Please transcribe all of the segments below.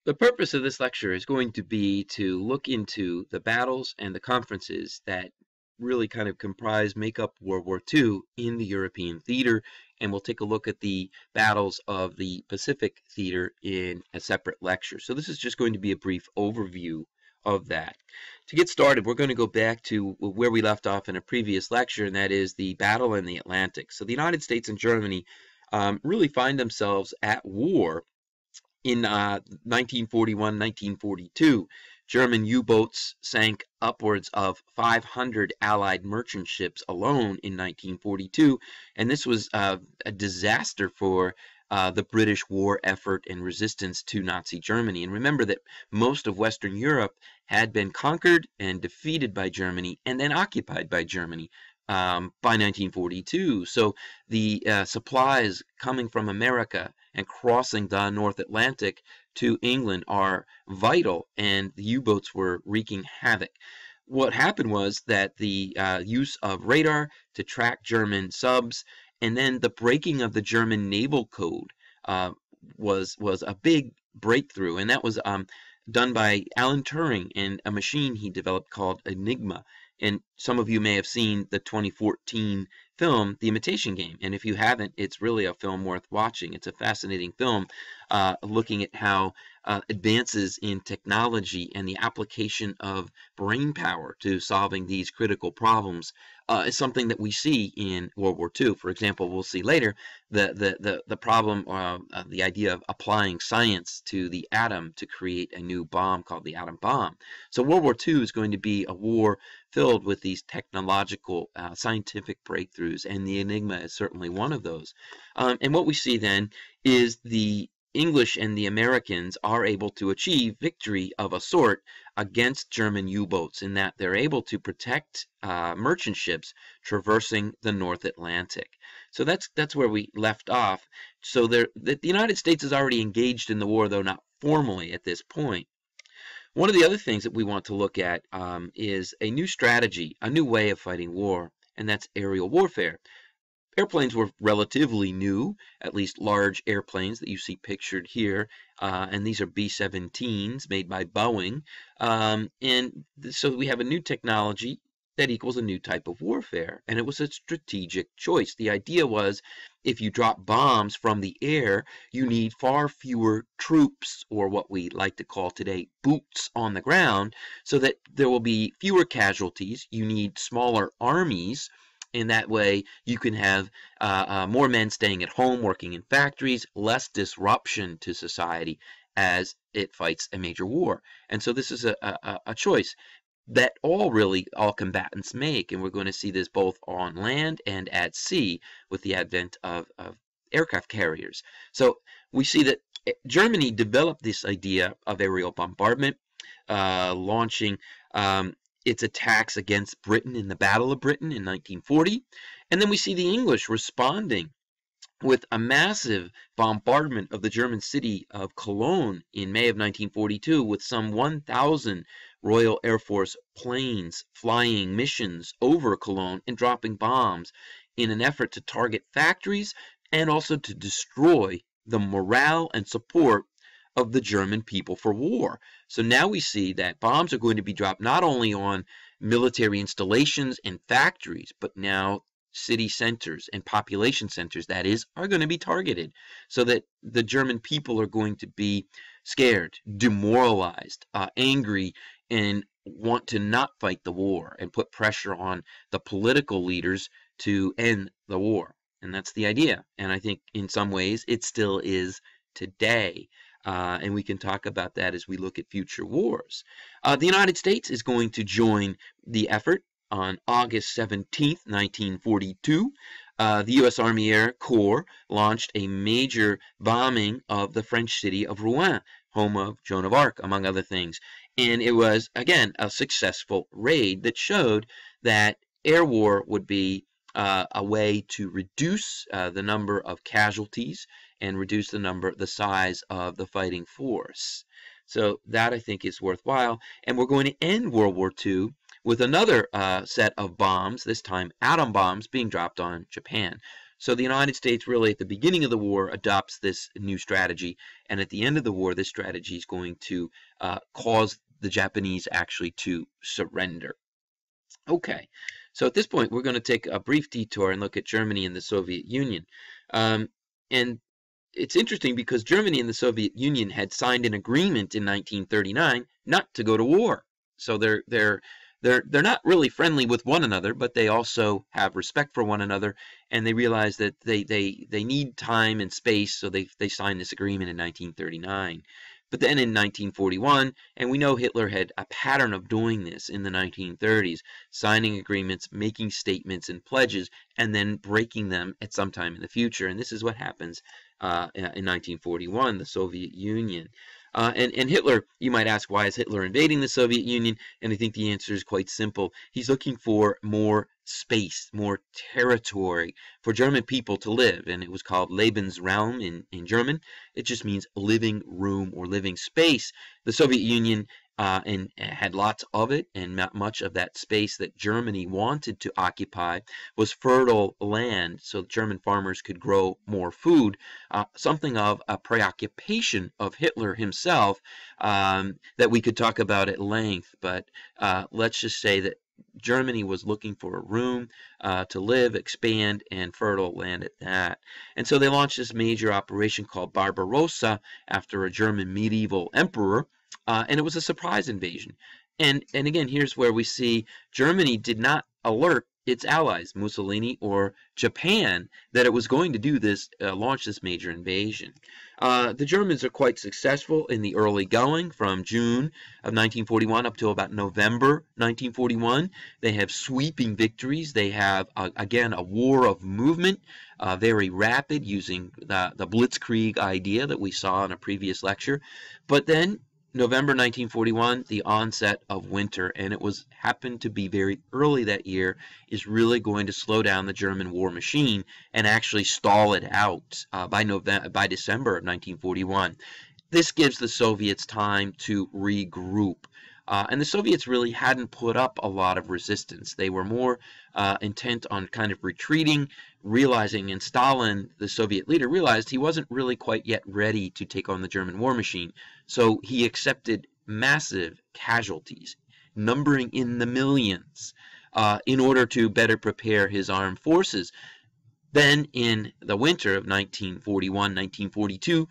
The purpose of this lecture is going to be to look into the battles and the conferences that really kind of make up World War II in the European theater, and we'll take a look at the battles of the Pacific theater in a separate lecture. So this is just going to be a brief overview of that. To get started, we're going to go back to where we left off in a previous lecture, and that is the battle in the Atlantic. So the United States and Germany really find themselves at war in 1941-1942. German U-boats sank upwards of 500 Allied merchant ships alone in 1942, and this was a disaster for the British war effort and resistance to Nazi Germany. And remember that most of Western Europe had been conquered and defeated by Germany and then occupied by Germany by 1942. So the supplies coming from America and crossing the North Atlantic to England are vital, and the U-boats were wreaking havoc. What happened was that the use of radar to track German subs, and then the breaking of the German naval code was a big breakthrough, and that was done by Alan Turing and a machine he developed called Enigma. And some of you may have seen the 2014 film, The Imitation Game. And if you haven't, it's really a film worth watching. It's a fascinating film looking at how advances in technology and the application of brain power to solving these critical problems is something that we see in World War II. For example, we'll see later the problem, the idea of applying science to the atom to create a new bomb called the atom bomb. So World War II is going to be a war filled with these technological, scientific breakthroughs, and the Enigma is certainly one of those. And what we see then is the English and the Americans are able to achieve victory of a sort against German U-boats in that they're able to protect merchant ships traversing the North Atlantic. So that's where we left off. So the United States is already engaged in the war, though not formally at this point. One of the other things that we want to look at is a new strategy, a new way of fighting war, and that's aerial warfare. Airplanes were relatively new, at least large airplanes that you see pictured here, and these are B-17s made by Boeing. And so we have a new technology that equals a new type of warfare, and it was a strategic choice. The idea was if you drop bombs from the air, you need far fewer troops, or what we like to call today boots on the ground, so that there will be fewer casualties. You need smaller armies. In that way, you can have more men staying at home, working in factories, less disruption to society as it fights a major war. And so this is a choice that all combatants make, and we're going to see this both on land and at sea with the advent of aircraft carriers. So we see that Germany developed this idea of aerial bombardment, launching its attacks against Britain in the Battle of Britain in 1940. And then we see the English responding with a massive bombardment of the German city of Cologne in May of 1942, with some 1,000 Royal Air Force planes flying missions over Cologne and dropping bombs in an effort to target factories and also to destroy the morale and support of the German people for war. So now we see that bombs are going to be dropped not only on military installations and factories, but now city centers and population centers, that is, are going to be targeted, so that the German people are going to be scared, demoralized, angry, and want to not fight the war and put pressure on the political leaders to end the war. And that's the idea. And I think in some ways it still is today. And we can talk about that as we look at future wars. The United States is going to join the effort on August 17th, 1942. The U.S. Army Air Corps launched a major bombing of the French city of Rouen, home of Joan of Arc, among other things. And it was, again, a successful raid that showed that air war would be a way to reduce the number of casualties and reduce the size of the fighting force. So that, I think, is worthwhile. And we're going to end World War II with another set of bombs, this time atom bombs, being dropped on Japan. So the United States really at the beginning of the war adopts this new strategy, and at the end of the war, this strategy is going to cause the Japanese actually to surrender. Okay, so at this point, we're going to take a brief detour and look at Germany and the Soviet Union. And it's interesting because Germany and the Soviet Union had signed an agreement in 1939 not to go to war. So they're not really friendly with one another, but they also have respect for one another, and they realize that they need time and space, so they signed this agreement in 1939. But then in 1941, and we know Hitler had a pattern of doing this in the 1930s, signing agreements, making statements and pledges, and then breaking them at some time in the future. And this is what happens in 1941, the Soviet Union. And Hitler, you might ask, why is Hitler invading the Soviet Union? And I think the answer is quite simple. He's looking for more space, more territory for German people to live. And it was called Lebensraum in German. It just means living room or living space. The Soviet Union and had lots of it, and not much of that space that Germany wanted to occupy was fertile land, so German farmers could grow more food. Something of a preoccupation of Hitler himself that we could talk about at length, but let's just say that Germany was looking for a room to live, expand, and fertile land at that. And so they launched this major operation called Barbarossa after a German medieval emperor. And it was a surprise invasion. And again, here's where we see Germany did not alert its allies, Mussolini or Japan, that it was going to do this, launch this major invasion. The Germans are quite successful in the early going from June of 1941 up to about November 1941. They have sweeping victories. They have, again, a war of movement, very rapid, using the Blitzkrieg idea that we saw in a previous lecture. But then November 1941, the onset of winter, and it happened to be very early that year, is really going to slow down the German war machine and actually stall it out by December of 1941. This gives the Soviets time to regroup. And the Soviets really hadn't put up a lot of resistance. They were more intent on kind of retreating, realizing, and Stalin, the Soviet leader, realized he wasn't really quite yet ready to take on the German war machine. So he accepted massive casualties, numbering in the millions, in order to better prepare his armed forces. Then in the winter of 1941-1942,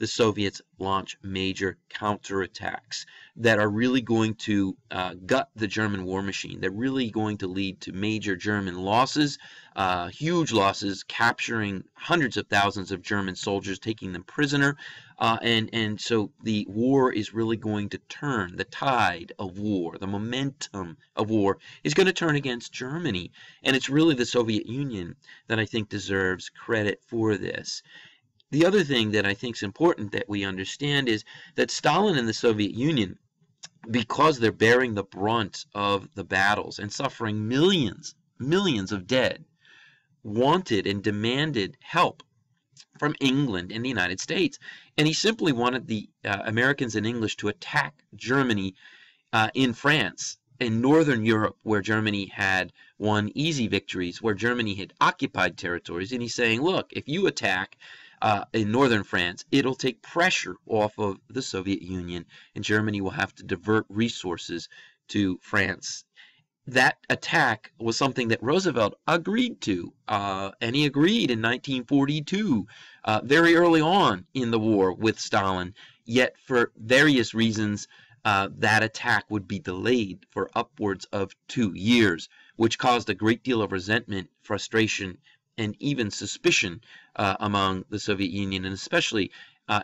the Soviets launch major counterattacks that are really going to gut the German war machine. They're really going to lead to major German losses, huge losses, capturing hundreds of thousands of German soldiers, taking them prisoner. And so the war is really going to turn. The tide of war, the momentum of war is going to turn against Germany. And it's really the Soviet Union that I think deserves credit for this. The other thing that I think is important that we understand is that Stalin and the Soviet Union, because they're bearing the brunt of the battles and suffering millions of dead, wanted and demanded help from England and the United States. And he simply wanted the Americans and English to attack Germany in France, in Northern Europe, where Germany had won easy victories, where Germany had occupied territories. And he's saying, look, if you attack in northern France, it'll take pressure off of the Soviet Union, and Germany will have to divert resources to France. That attack was something that Roosevelt agreed to, and he agreed in 1942, very early on in the war with Stalin. Yet for various reasons, that attack would be delayed for upwards of 2 years, which caused a great deal of resentment, frustration, and even suspicion among the Soviet Union, and especially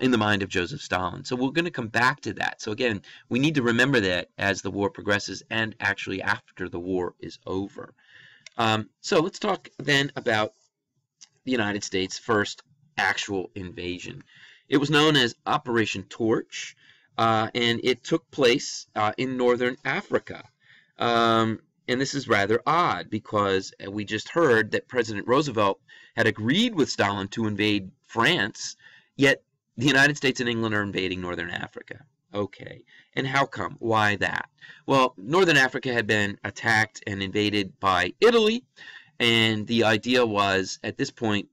in the mind of Joseph Stalin. So we're going to come back to that. So again, we need to remember that as the war progresses and actually after the war is over. So let's talk then about the United States' first actual invasion. It was known as Operation Torch, and it took place in northern Africa. And this is rather odd because we just heard that President Roosevelt had agreed with Stalin to invade France, yet the United States and England are invading northern Africa. Okay, and how come? Why that? Well, northern Africa had been attacked and invaded by Italy, And the idea was, at this point,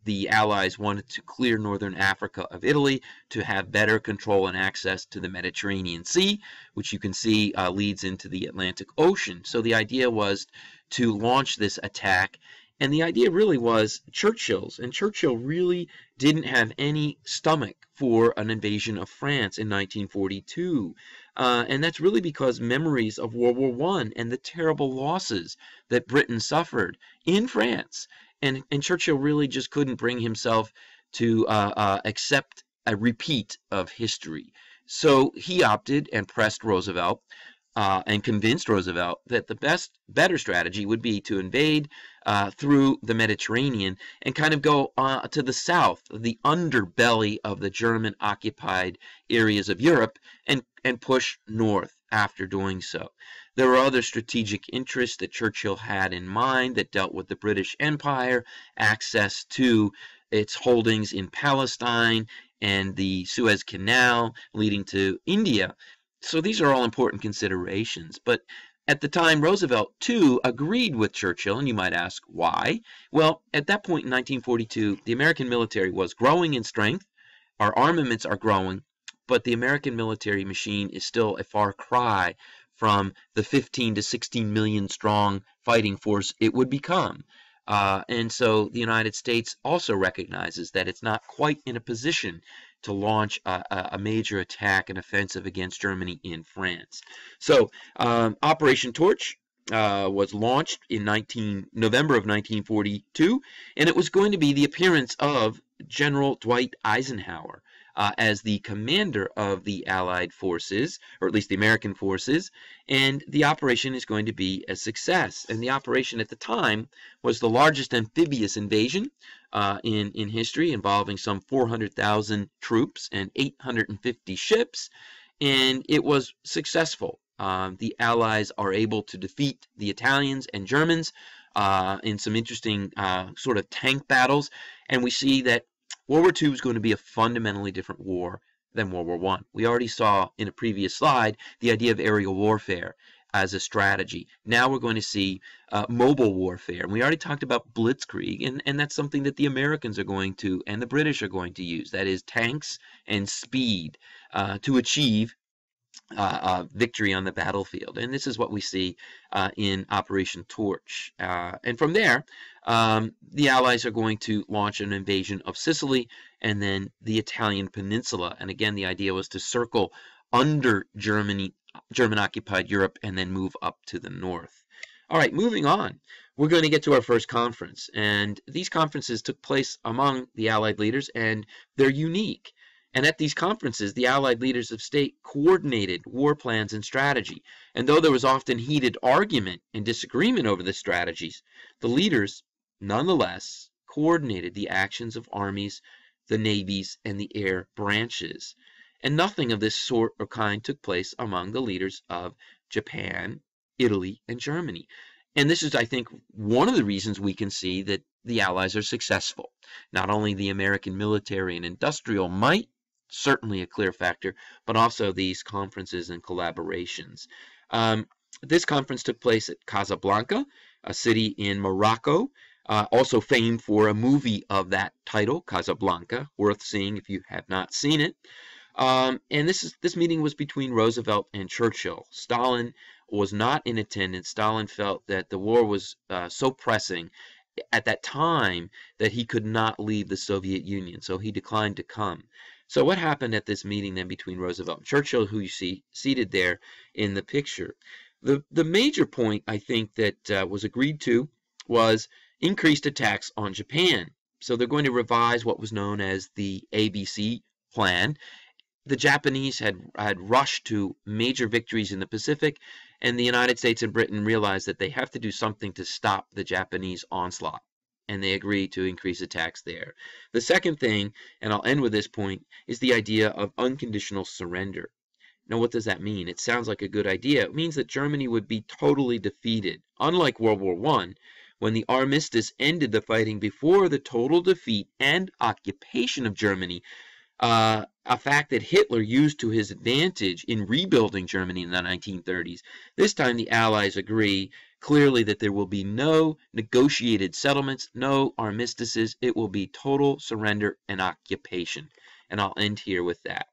the Allies wanted to clear northern Africa of Italy to have better control and access to the Mediterranean Sea, which you can see leads into the Atlantic Ocean. So the idea was to launch this attack. And the idea really was Churchill's, and Churchill really didn't have any stomach for an invasion of France in 1942. And that's really because memories of World War I and the terrible losses that Britain suffered in France. And Churchill really just couldn't bring himself to accept a repeat of history. So he opted and pressed Roosevelt and convinced Roosevelt that the better strategy would be to invade through the Mediterranean and kind of go to the south, the underbelly of the German-occupied areas of Europe, and push north after doing so. There were other strategic interests that Churchill had in mind that dealt with the British Empire, access to its holdings in Palestine and the Suez Canal leading to India. So these are all important considerations. But at the time, Roosevelt, too, agreed with Churchill, and you might ask, why? Well, at that point in 1942, the American military was growing in strength, our armaments are growing, but the American military machine is still a far cry from the 15 to 16 million strong fighting force it would become. And so the United States also recognizes that it's not quite in a position to launch a major attack and offensive against Germany in France. So Operation Torch was launched in November of 1942, and it was going to be the appearance of General Dwight Eisenhower as the commander of the Allied forces, or at least the American forces, and the operation is going to be a success. And the operation at the time was the largest amphibious invasion in history, involving some 400,000 troops and 850 ships, and it was successful. The Allies are able to defeat the Italians and Germans in some interesting sort of tank battles, and we see that World War II is going to be a fundamentally different war than World War I. We already saw in a previous slide the idea of aerial warfare as a strategy. Now we're going to see mobile warfare. And we already talked about blitzkrieg, and that's something that the Americans are going to, and the British are going to use. That is tanks and speed to achieve victory on the battlefield. And this is what we see in Operation Torch. And from there, the Allies are going to launch an invasion of Sicily and then the Italian peninsula. And again, the idea was to circle under German-occupied Europe and then move up to the north. All right, moving on. We're going to get to our first conference. And these conferences took place among the Allied leaders, and they're unique. And at these conferences, the Allied leaders of state coordinated war plans and strategy. And though there was often heated argument and disagreement over the strategies, the leaders, nonetheless, coordinated the actions of armies, the navies, and the air branches. And nothing of this sort or kind took place among the leaders of Japan, Italy, and Germany. And this is, I think, one of the reasons we can see that the Allies are successful. Not only the American military and industrial might, certainly a clear factor, but also these conferences and collaborations. This conference took place at Casablanca, a city in Morocco, also famed for a movie of that title, Casablanca, worth seeing if you have not seen it. And this meeting was between Roosevelt and Churchill. Stalin was not in attendance. Stalin felt that the war was so pressing at that time that he could not leave the Soviet Union, so he declined to come. So what happened at this meeting then between Roosevelt and Churchill, who you see seated there in the picture? The major point, I think, that was agreed to was increased attacks on Japan. So they're going to revise what was known as the ABC plan. The Japanese had rushed to major victories in the Pacific, and the United States and Britain realized that they have to do something to stop the Japanese onslaught, and they agreed to increase attacks there. The second thing, and I'll end with this point, is the idea of unconditional surrender. Now, what does that mean? It sounds like a good idea. It means that Germany would be totally defeated. Unlike World War I, when the armistice ended the fighting before the total defeat and occupation of Germany, a fact that Hitler used to his advantage in rebuilding Germany in the 1930s. This time the Allies agree clearly that there will be no negotiated settlements, no armistices. It will be total surrender and occupation. And I'll end here with that.